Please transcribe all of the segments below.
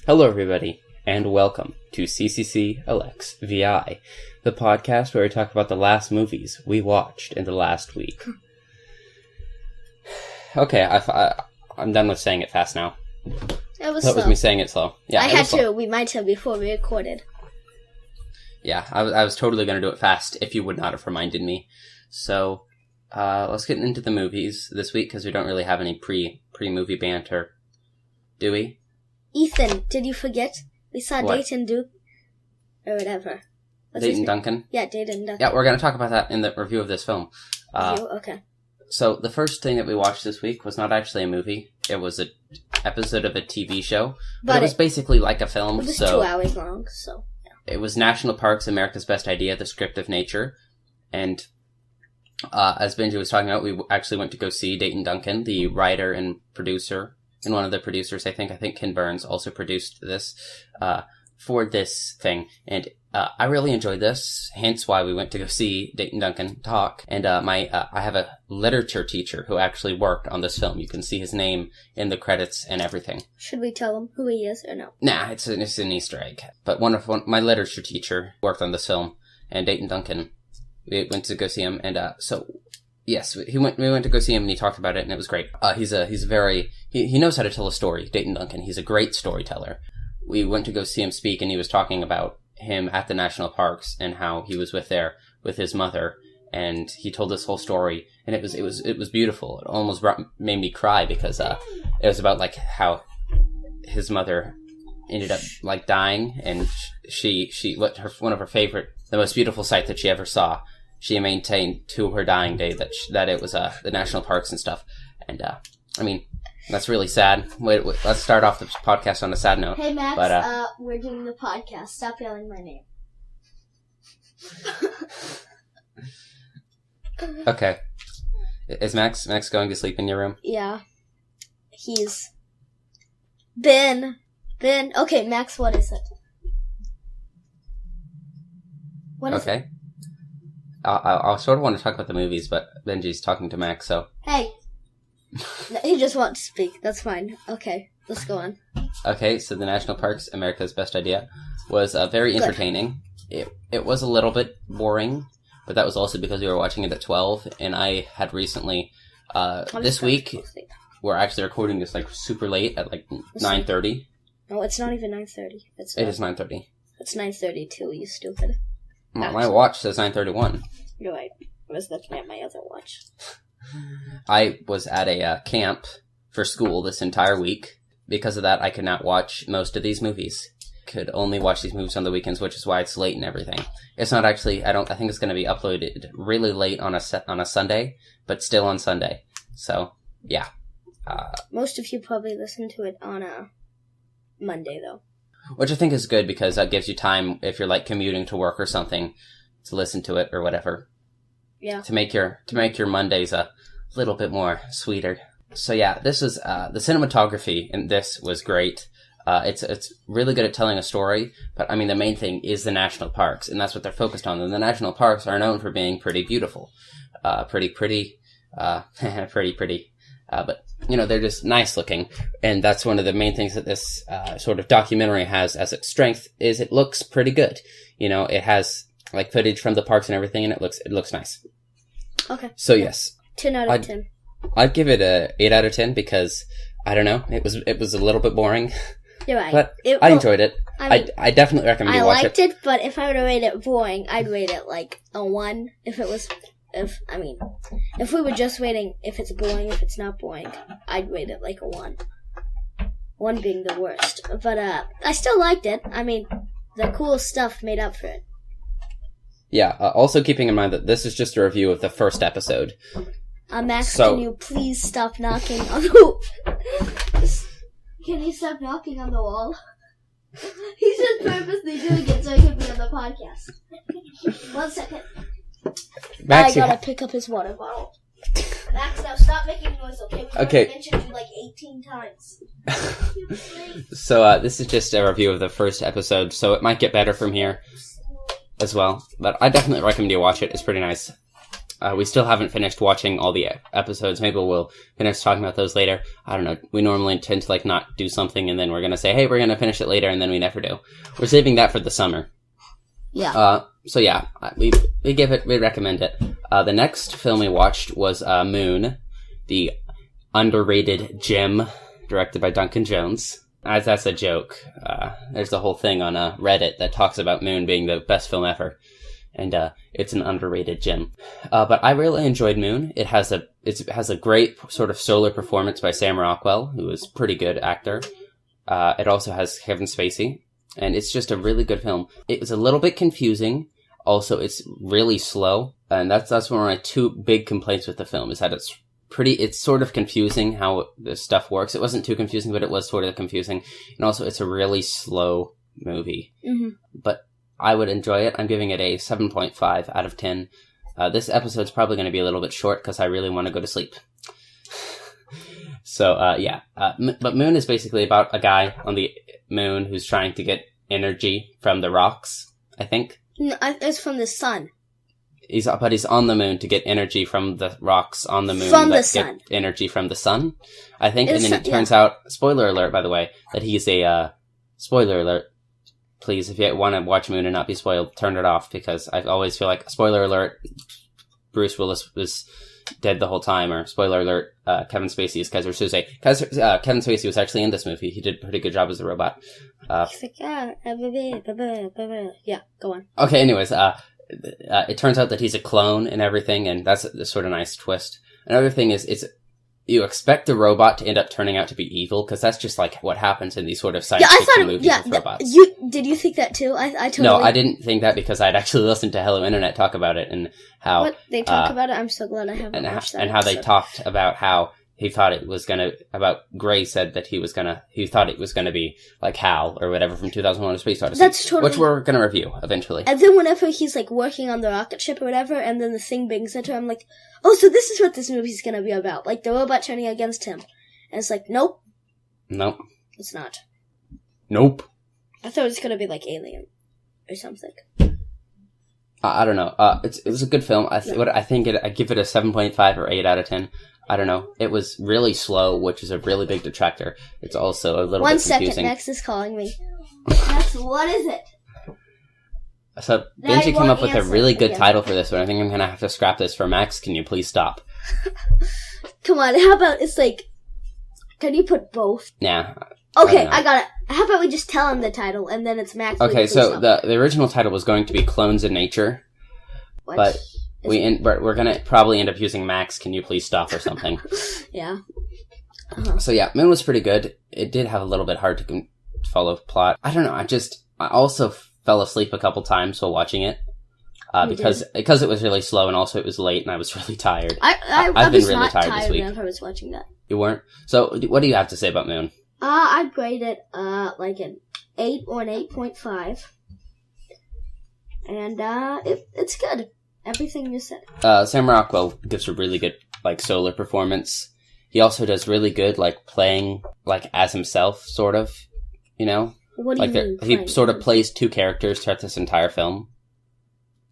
Hello, everybody, and welcome to CCCLXVI, the podcast where we talk about the last movies we watched in the last week. Okay, I'm done with saying it fast now. That was me saying it slow. Yeah, I had to. We might have before we recorded. Yeah, I was totally going to do it fast if you would not have reminded me. So, let's get into the movies this week because we don't really have any pre-movie banter, do we? Ethan, did you forget? We saw What? Dayton Duke, or whatever. What's Dayton Duncan? Yeah, Dayton Duncan. Yeah, we're going to talk about that in the review of this film. Okay. So, the first thing that we watched this week was not actually a movie. It was an episode of a TV show. But it was basically like a film. It was 2 hours long, so... Yeah. It was National Parks, America's Best Idea, The Script of Nature. And as Benji was talking about, we actually went to go see Dayton Duncan, the writer and producer, and one of the producers, I think Ken Burns also produced this, for this thing. And I really enjoyed this, hence why we went to go see Dayton Duncan talk. And I have a literature teacher who actually worked on this film. You can see his name in the credits and everything. Should we tell him who he is or no? Nah, it's an Easter egg. But my literature teacher worked on this film, and Dayton Duncan, we went to go see him, and yes, we went to go see him, and he talked about it, and it was great. He knows how to tell a story, Dayton Duncan. He's a great storyteller. We went to go see him speak, and he was talking about him at the national parks and how he was with his mother, and he told this whole story, and it was beautiful. It almost made me cry because it was about like how his mother ended up like dying, and one of her favorite, the most beautiful sight that she ever saw, she maintained to her dying day that it was the national parks and stuff. And I mean, that's really sad. Wait, let's start off the podcast on a sad note. Hey Max, we're doing the podcast. Stop yelling my name. Okay. Is Max going to sleep in your room? Yeah. He's Ben. Okay, Max, what is it? What is it? I'll sort of want to talk about the movies, but Benji's talking to Max, so... Hey! He just wants to speak. That's fine. Okay, let's go on. Okay, so the National Parks, America's Best Idea, was very entertaining. It was a little bit boring, but that was also because we were watching it at 12, and I had recently... this week, we're actually recording this like super late at like 9:30. No, it's not even 9:30. It is 9:30. It's 9:32, you stupid. My watch says 9:31. You're right. I was looking at my other watch. I was at a camp for school this entire week. Because of that, I could not watch most of these movies. Could only watch these movies on the weekends, which is why it's late and everything. It's not actually, I think it's going to be uploaded really late on a Sunday, but still on Sunday. So, yeah. Most of you probably listen to it on a Monday, though. Which I think is good because that gives you time, if you're like commuting to work or something, to listen to it or whatever. Yeah. To make your Mondays a little bit more sweeter. So yeah, this was the cinematography in this was great. It's really good at telling a story, but I mean the main thing is the national parks, and that's what they're focused on. And the national parks are known for being pretty beautiful, pretty. But you know, they're just nice looking, and that's one of the main things that this sort of documentary has as its strength is it looks pretty good. You know, it has like footage from the parks and everything, and it looks nice. Okay. So yes, 10 out of 10. I'd give it a 8 out of 10 because I don't know, it was a little bit boring. You're right. But I enjoyed it. I definitely recommend you watch it. I liked it, but if I were to rate it boring, I'd rate it like a 1. If we were just rating if it's boring, if it's not boring, I'd rate it like a 1. 1 being the worst. But I still liked it. I mean, the cool stuff made up for it. Yeah, also keeping in mind that this is just a review of the first episode. Max, can you please stop knocking on the... Can you stop knocking on the wall? He's just purposely doing it so he can be on the podcast. 1 second. Max, I gotta pick up his water bottle. Max, now stop making noise, okay? Okay. Mentioned you like 18 times. So, this is just a review of the first episode, so it might get better from here as well. But I definitely recommend you watch it. It's pretty nice. We still haven't finished watching all the episodes. Maybe we'll finish talking about those later. I don't know. We normally tend to like not do something and then we're going to say, hey, we're going to finish it later, and then we never do. We're saving that for the summer. Yeah. So yeah, we recommend it. The next film we watched was Moon, the underrated gem, directed by Duncan Jones. As that's a joke. There's a whole thing on Reddit that talks about Moon being the best film ever. And it's an underrated gem. But I really enjoyed Moon. It has a great sort of solo performance by Sam Rockwell, who is a pretty good actor. It also has Kevin Spacey. And it's just a really good film. It was a little bit confusing. Also, it's really slow. And that's one of my two big complaints with the film, is that it's sort of confusing how this stuff works. It wasn't too confusing, but it was sort of confusing. And also, it's a really slow movie. Mm-hmm. But I would enjoy it. I'm giving it a 7.5 out of 10. This episode's probably going to be a little bit short because I really want to go to sleep. So, yeah. But Moon is basically about a guy on the moon who's trying to get energy from the rocks, I think. No, it's from the sun. He's on the moon to get energy from the rocks on the moon. From the sun. Get energy from the sun, I think. And then it turns out, spoiler alert, by the way, that he's spoiler alert. Please, if you want to watch Moon and not be spoiled, turn it off, because I always feel like, spoiler alert, Bruce Willis was dead the whole time, or spoiler alert, Kevin Spacey is Kaiser Soze. Kevin Spacey was actually in this movie. He did a pretty good job as a robot. He's like, yeah, go on. Okay, anyways, it turns out that he's a clone and everything, and that's a sort of nice twist. Another thing is, you expect the robot to end up turning out to be evil, because that's just like what happens in these sort of science fiction movies with robots. Did you think that too? I totally... No, I didn't think that, because I'd actually listened to Hello Internet talk about it, and how... What they talk about it? I'm so glad I haven't watched that. And how they talked about how he thought it was gonna... Gray said that he thought it was gonna be like Hal, or whatever, from 2001: A Space Odyssey. That's totally... Which we're gonna review, eventually. And then whenever he's, like, working on the rocket ship or whatever, and then the thing bangs into him, I'm like, oh, so this is what this movie's gonna be about. Like, the robot turning against him. And it's like, nope. Nope. It's not. Nope. I thought it was gonna be, like, Alien. Or something. I don't know. It was a good film. I give it a 7.5 or 8 out of 10. I don't know. It was really slow, which is a really big detractor. It's also a little bit confusing. 1 second, Max is calling me. Max, what is it? So, Benji came up with a really good title for this one. I think I'm gonna have to scrap this for Max. Can you please stop? Come on, how about it's like... Can you put both? Nah. Okay, I got it. How about we just tell him the title, and then it's Max. Okay, so the original title was going to be Clones in Nature. What? But... We're gonna probably end up using Max, can you please stop, or something. Yeah. Uh-huh. So yeah, Moon was pretty good. It did have a little bit hard to follow plot. I don't know, I also fell asleep a couple times while watching it. Because it was really slow, and also it was late, and I was really tired. I've been really tired this week. I was watching that. You weren't? So, what do you have to say about Moon? I'd grade it, like an 8 or an 8.5. And, it's good. Everything you said. Sam Rockwell gives a really good, like, solo performance. He also does really good, like, playing, like, as himself, sort of, you know? What do you mean? He sort of plays two characters throughout this entire film,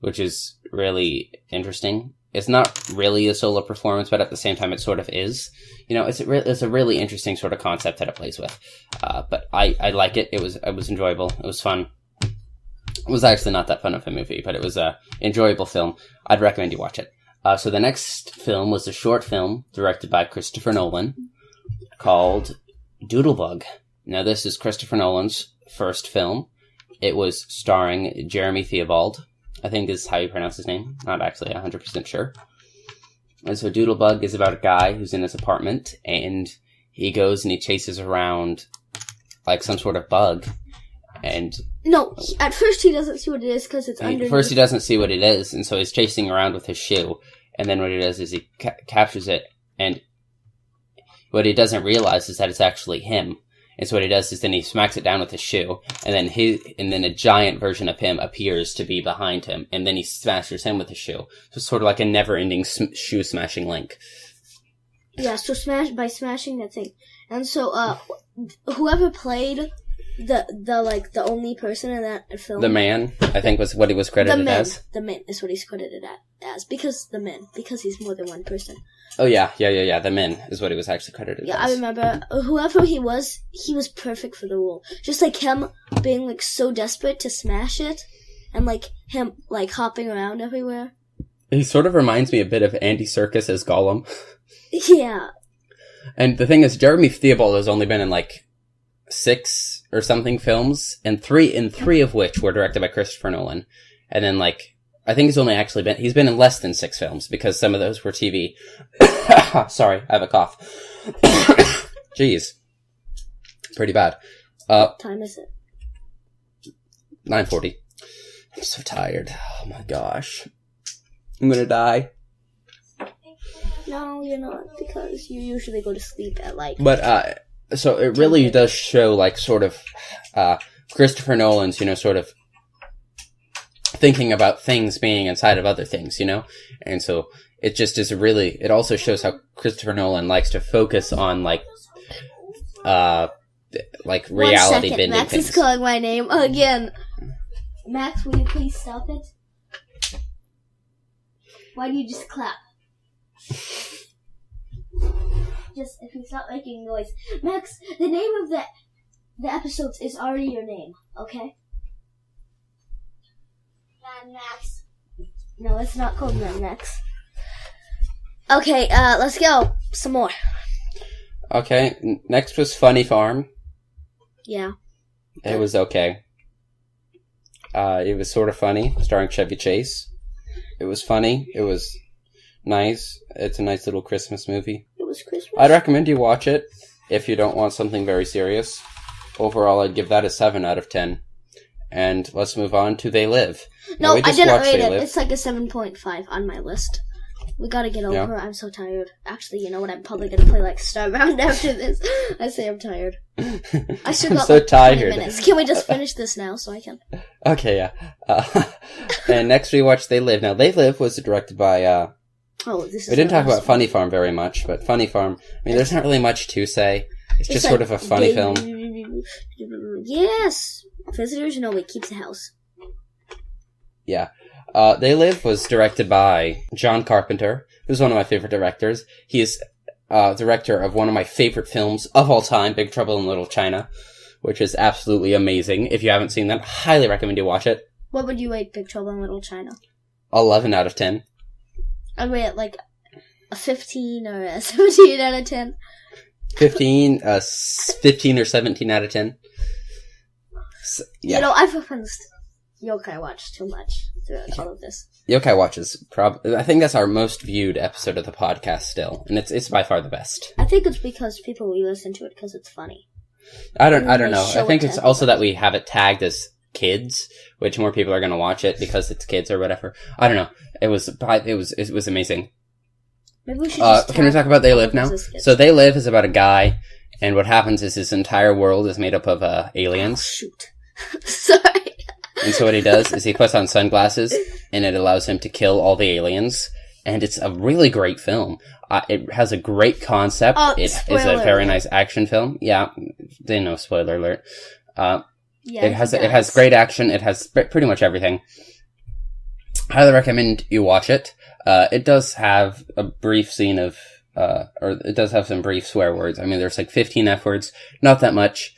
which is really interesting. It's not really a solo performance, but at the same time it sort of is. You know, it's a really interesting sort of concept that it plays with. But I like it. It was enjoyable. It was fun. It was actually not that fun of a movie, but it was an enjoyable film. I'd recommend you watch it. So the next film was a short film directed by Christopher Nolan called Doodlebug. Now, this is Christopher Nolan's first film. It was starring Jeremy Theobald. I think is how you pronounce his name. Not actually 100% sure. And so Doodlebug is about a guy who's in his apartment, and he goes and he chases around like some sort of bug. And no, at first he doesn't see what it is because it's underneath. First he doesn't see what it is, and so he's chasing around with his shoe. And then what he does is he captures it, and what he doesn't realize is that it's actually him. And so what he does is then he smacks it down with his shoe, and then a giant version of him appears to be behind him, and then he smashes him with his shoe. So it's sort of like a never-ending shoe smashing link. Yeah, so by smashing that thing. And so, whoever played the only person in that film. The man, I think, was what he was credited as. The man is what he's credited as because he's more than one person. Oh yeah. The man is what he was actually credited as. Yeah, I remember whoever he was perfect for the role. Just like him being like so desperate to smash it, and like him like hopping around everywhere. He sort of reminds me a bit of Andy Serkis as Gollum. Yeah. And the thing is, Jeremy Theobald has only been in like 6 or something films, and three of which were directed by Christopher Nolan. And then like, I think he's been in less than 6 films because some of those were TV. Sorry, I have a cough. Jeez. Pretty bad. What time is it? 9:40. I'm so tired. Oh my gosh. I'm gonna die. No, you're not, because you usually go to sleep at like... But, so it really does show, like, sort of, Christopher Nolan's, sort of thinking about things being inside of other things, And so it just is it also shows how Christopher Nolan likes to focus on, like reality bending Max things. Is calling my name again. Max, will you please stop it? Why do you just clap? Just if you stop making noise. Max, the name of the episodes is already your name, okay? Mad Max. No, it's not called Mad Max. Okay, let's go. Some more. Okay, next was Funny Farm. Yeah. It was okay. It was sort of funny, starring Chevy Chase. It was funny. It was nice. It's a nice little Christmas movie. It was Christmas. I'd recommend you watch it if you don't want something very serious. Overall, I'd give that a 7 out of 10. And let's move on to They Live. No, I didn't rate it. It's like a 7.5 on my list. We gotta get over. Yeah. I'm so tired. Actually, you know what? I'm probably gonna play like Starbound after this. I say I'm tired. I still got so like 20 tired. minutes. Can we just finish this now so I can? Okay, yeah. And next we watched They Live. Now, They Live was directed by... we didn't talk about Funny Farm very much, but Funny Farm, I mean, there's not really much to say. It's just like sort of a funny film. Yes! Visitors, we keep the house. Yeah. They Live was directed by John Carpenter, who's one of my favorite directors. He is director of one of my favorite films of all time, Big Trouble in Little China, which is absolutely amazing. If you haven't seen that, highly recommend you watch it. What would you rate Big Trouble in Little China? 11 out of 10. I'd rate it like a 15 or a 17 out of 10. 15 or 17 out of 10. So, yeah. I've referenced Yokai Watch too much throughout all of this. Yokai Watch is I think that's our most viewed episode of the podcast still, and it's by far the best. I think it's because people re-listen to it because it's funny. I don't know. I think it's also that we have it tagged as kids, which more people are going to watch it because it's kids or whatever. I don't know. It was amazing. Maybe we should just can we talk about They Live now? So They Live is about a guy, and what happens is his entire world is made up of aliens. Oh, shoot. Sorry. And so what he does is he puts on sunglasses, and it allows him to kill all the aliens. And it's a really great film. It has a great concept. It is a very nice action film. Yeah, spoiler alert. Yeah, it has great action. It has pretty much everything. Highly recommend you watch it. It does have a brief scene of, or it does have some brief swear words. I mean, there's like 15 F words. Not that much,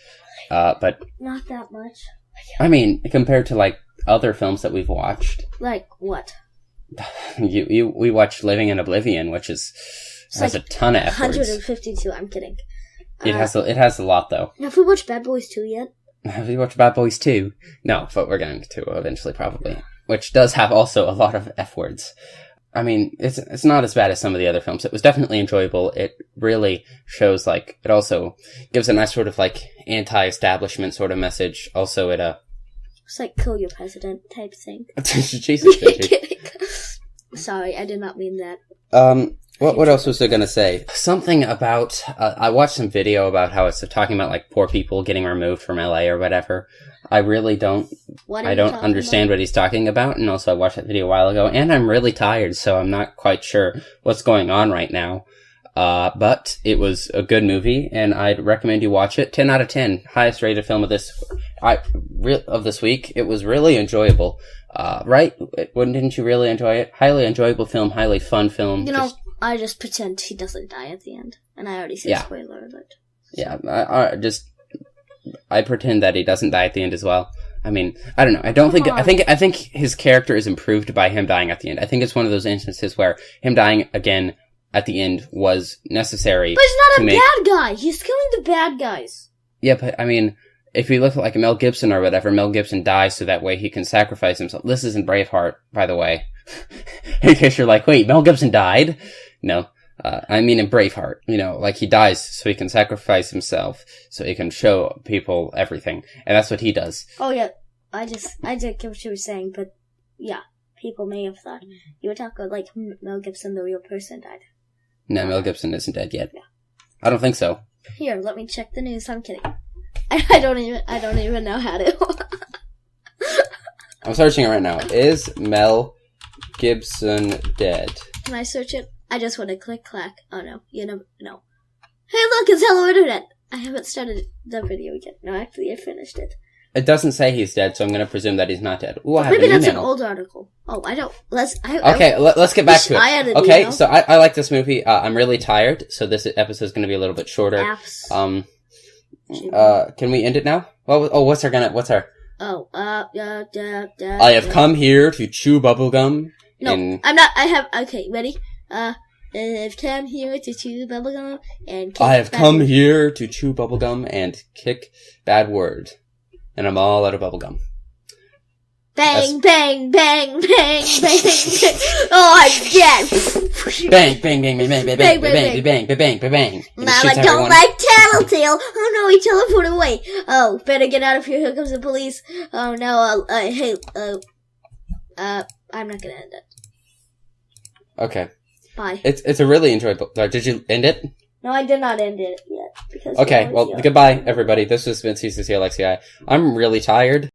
but... Not that much. I mean, compared to like other films that we've watched. Like what? We watched Living in Oblivion, which has a ton of F words. 152, I'm kidding. It has a lot though. Have we watched Bad Boys 2 yet? Have you watched Bad Boys 2? No, but we're going to eventually probably. Which does have also a lot of F words. I mean, it's not as bad as some of the other films. It was definitely enjoyable. It really shows, like, it also gives a nice sort of, like, anti-establishment sort of message. Also, it's like kill your president type thing. Jesus, kidding. Sorry, I did not mean that. What else was I going to say? Something about, I watched some video about how it's talking about, like, poor people getting removed from LA or whatever. I really don't understand what he's talking about, and also I watched that video a while ago, and I'm really tired, so I'm not quite sure what's going on right now. But it was a good movie, and I'd recommend you watch it. 10 out of 10. Highest rated film of this week. It was really enjoyable. Right? Didn't you really enjoy it? Highly enjoyable film, highly fun film. I just pretend he doesn't die at the end. And I already said spoiler alert. Yeah, I pretend that he doesn't die at the end as well. I mean, I don't know. I think his character is improved by him dying at the end. I think it's one of those instances where him dying again at the end was necessary. But he's not a bad guy. He's killing the bad guys. Yeah, but I mean, if we look at like Mel Gibson or whatever, Mel Gibson dies so that way he can sacrifice himself. This isn't Braveheart, by the way. In case you're like, wait, Mel Gibson died? No. I mean in Braveheart, like he dies so he can sacrifice himself, so he can show people everything. And that's what he does. Oh yeah, I did get what you were saying, but yeah, people may have thought you were talking like Mel Gibson, the real person, died. No, Mel Gibson isn't dead yet. Yeah. I don't think so. Here, let me check the news. I'm kidding. I don't even know how to. I'm searching it right now. Is Mel Gibson dead? Can I search it? I just want to click clack. Oh no, you never know. Hey look, it's Hello Internet! I haven't started the video yet. No, actually I finished it. It doesn't say he's dead, so I'm going to presume that he's not dead. Ooh, maybe that's an old article. Oh, I don't. Let's get back to it. Okay, so I like this movie. I'm really tired, so this episode is going to be a little bit shorter. Apps. Can we end it now? What's our? I have come here to chew bubblegum. No, I'm not. Okay, ready? I've come here to chew bubblegum and kick I have come here to chew bubblegum and kick bad word. And I'm all out of bubblegum. Bang, bang, bang, bang, bang, bang. Oh, I'm dead. Bang, bang, bang, bang, bang, bang, bang, bang, bang, bang, bang, bang. Mama don't like Tattletale. Oh no, he teleported away. Oh, better get out of here. Here comes the police. Oh no, I'm not gonna end it. Okay. Bye. It's a really enjoyable. Did you end it? No, I did not end it yet. Okay, well, goodbye, everybody. This has been CCCLXVI. I'm really tired.